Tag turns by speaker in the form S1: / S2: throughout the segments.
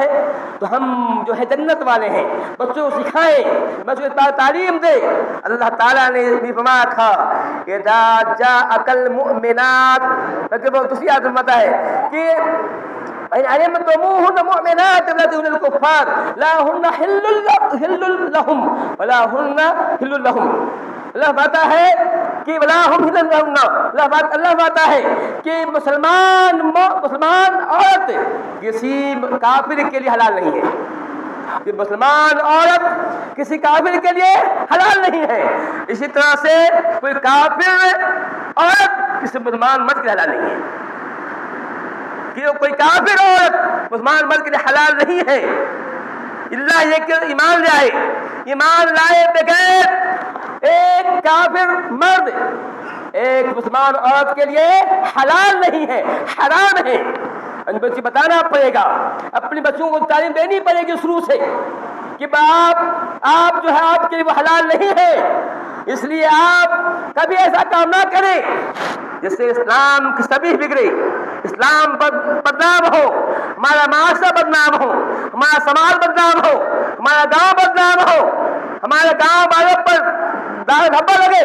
S1: ہے تو ہم جو ہے جنت والے ہیں، بچوں کو سکھائیں، بچوں کو تعلیم دیں۔ اللہ تعالیٰ نے بھی فرمایا تھا کہ اذا جاءک المؤمنات، وہ دوسری آیت میں بتا ہے کہ ان علمتموهن مؤمنات فلا تؤذوا الكفار لا هن حل لهم ولا هن حل لهم۔ اللہ فرماتا ہے کہ ولا هم حل لهم، اللہ فرماتا ہے کہ مسلمان عورت کسی کافر کے لیے حلال نہیں ہے، کہ مسلمان عورت کسی کافر کے لیے حلال نہیں ہے، اسی طرح سے کوئی کافر عورت کسی مسلمان مرد کے لیے حلال نہیں ہے، کہ کوئی کافر عورت مسلمان مرد کے لیے حلال نہیں ہے، اللہ یہ کہ ایمان لائے، ایمان لائے بغیر ایک کافر مرد ایک مسلمان عورت کے لیے حلال نہیں ہے، حرام ہے۔ بچے بتانا پڑے گا، اپنے بچوں کو تعلیم دینی پڑے گی شروع سے کہ آپ جو ہے آپ کے لیے وہ حلال نہیں ہے، اس لیے آپ کبھی ایسا کام نہ کریں جس سے اسلام کی سبھی بگڑے، اسلام بدنام ہو، ہمارا معاشرہ بدنام ہو، ہمارا سماج بدنام ہو، ہمارا گاؤں بدنام ہو، ہمارے گاؤں والوں پر دار دھبا لگے۔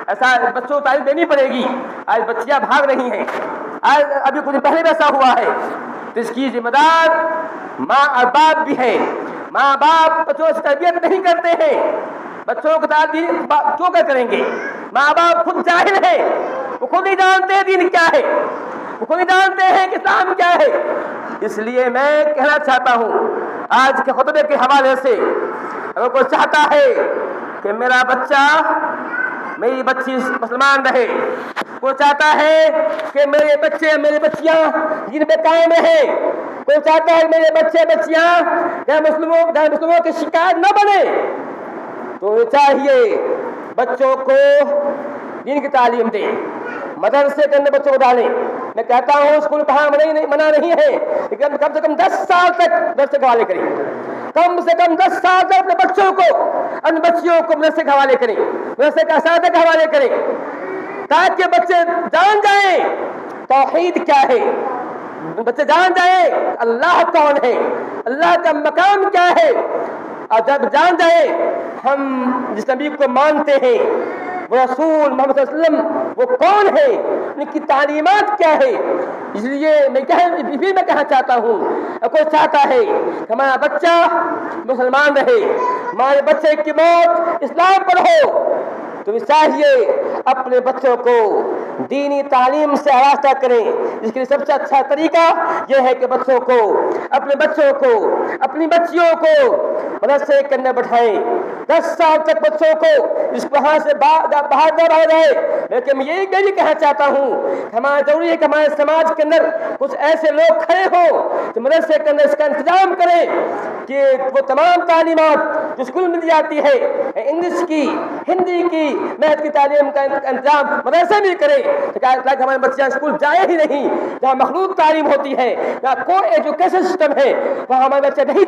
S1: ایسا بچوں کو تعلیم دینی پڑے گی۔ آج بچیاں بھاگ رہی ہیں، آج ابھی کچھ پہلے ایسا ہوا ہے، تو اس کی ذمہ دار ماں اور باپ بھی ہے۔ ماں باپ بچوں سے تربیت نہیں کرتے ہیں، بچوں کو تعلیم کیوں کریں گے؟ ماں باپ خود جاہل ہیں، وہ خود نہیں جانتے دین کیا ہے، وہ خود نہیں جانتے ہیں کہ اسلام کیا ہے۔ اس لیے میں کہنا چاہتا ہوں آج کے خطبے کے حوالے سے، اگر کوئی چاہتا ہے کہ میرا بچہ میری بچی مسلمان رہے، کوئی چاہتا ہے کہ میرے بچے میری بچیاں دین پہ قائم رہیں، کوئی چاہتا ہے میرے بچے بچیاں غیر مسلموں کے شکار نہ بنے، تو چاہیے بچوں کو دین کی تعلیم دیں، مدرسے کے اندر بچوں کو ڈالیں۔ میں کہتا ہوں اسکول پڑھانا منع نہیں ہے، لیکن کم سے کم 10 سال تک مدرسے کے حوالے کریں، کم سے کم 10 سال تک اپنے بچوں کو اپنی بچیوں کو مدرسے کے حوالے کریں، مدرسے کے اساتذہ کے حوالے کریں، تاکہ بچے جان جائیں توحید کیا ہے، بچے جان جائیں اللہ کون ہے، اللہ کا مقام کیا ہے، اور جب جان جائیں ہم جس نبی کو مانتے ہیں وہ رسول محمد صلی اللہ علیہ وسلم وہ کون ہے، ان کی تعلیمات کیا ہے۔ اس لیے میں کہنا چاہتا ہوں، کوئی چاہتا ہے کہ ہمارا بچہ مسلمان رہے، ہمارے بچے کی موت اسلام پر ہو، تو چاہیے اپنے بچوں کو دینی تعلیم سے آراستہ کریں۔ اس کے لیے سب سے اچھا طریقہ یہ ہے کہ بچوں کو اپنے بچوں کو اپنی بچیوں کو مدرسے کے اندر بٹھائیں، 10 سال تک بچوں کو اس وہاں سے باہر نہ رہ جائے۔ لیکن میں یہ بھی کہنا چاہتا ہوں ہمارا ضروری ہے کہ ہمارے سماج کے اندر کچھ ایسے لوگ کھڑے ہوں جو مدرسے کے اندر اس کا انتظام کریں کہ وہ تمام تعلیمات جو اسکول میں دی جاتی ہے، انگلش کی، ہندی کی، میتھ کی تعلیم کا انتظام مدرسے بھی کریں، تاکہ ہمارے بچیاں اسکول جائیں ہی نہیں، جہاں مخلوط تعلیم ہوتی ہے، جہاں کو ایجوکیشن سسٹم ہے، وہاں ہمارے بچے نہیں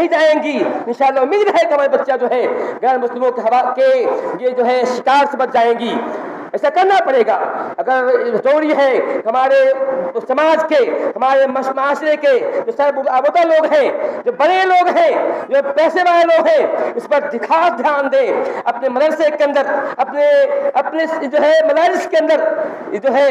S1: جائیں گی۔ انشاءاللہ امید ہے کہ ہمارے بچہ جو ہے غیر مسلموں کے یہ جو ہے شکار سے بچ جائیں گی۔ ایسا کرنا پڑے گا۔ اگر ضروری ہے ہمارے سماج کے، ہمارے معاشرے کے جو سربلندہ لوگ ہیں، جو بڑے لوگ ہیں، جو پیسے والے لوگ ہیں، اس پر خاص دھیان دیں، اپنے مدرسے کے اندر اپنے جو ہے مدارس کے اندر جو ہے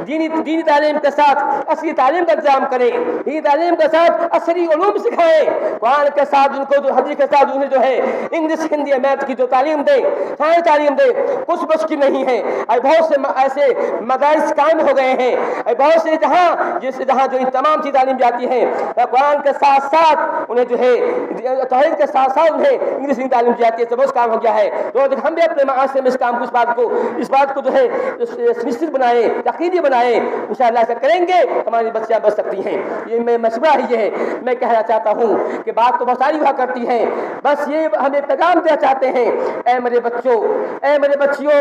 S1: دینی تعلیم کے ساتھ اصلی تعلیم کا انتظام کریں، دینی تعلیم کے ساتھ اصلی علوم سکھائیں، قرآن کے ساتھ ان کو جو حدیث کے ساتھ انہیں جو ہے انگلش، ہندی اور میتھ کی جو تعلیم دیں، سائنس تعلیم دیں، کچھ مشکل نہیں ہے۔ بہت سے ایسے مدارس قائم ہو گئے ہیں، بہت سے جہاں جو تمام چیز تعلیم جاتی ہیں، قرآن کے ساتھ ساتھ انہیں جو ہے توحید کے ساتھ ساتھ انہیں انگلش کی تعلیم جاتی ہے، بہت کام ہو گیا ہے۔ تو ہم بھی اپنے معاشرے میں اس کام کو اس بات کو جو ہے سنشچت بنائیں، یقینی بنائیں، انشاءاللہ ایسا کریں گے ہماری بچیاں بچ سکتی ہیں۔ یہ میں مشورہ ہی ہے، میں کہنا چاہتا ہوں کہ بات تو بہت ساری ہوا کرتی ہے، بس یہ ہمیں پیغام دینا چاہتے ہیں، اے میرے بچوں، اے میرے بچیوں،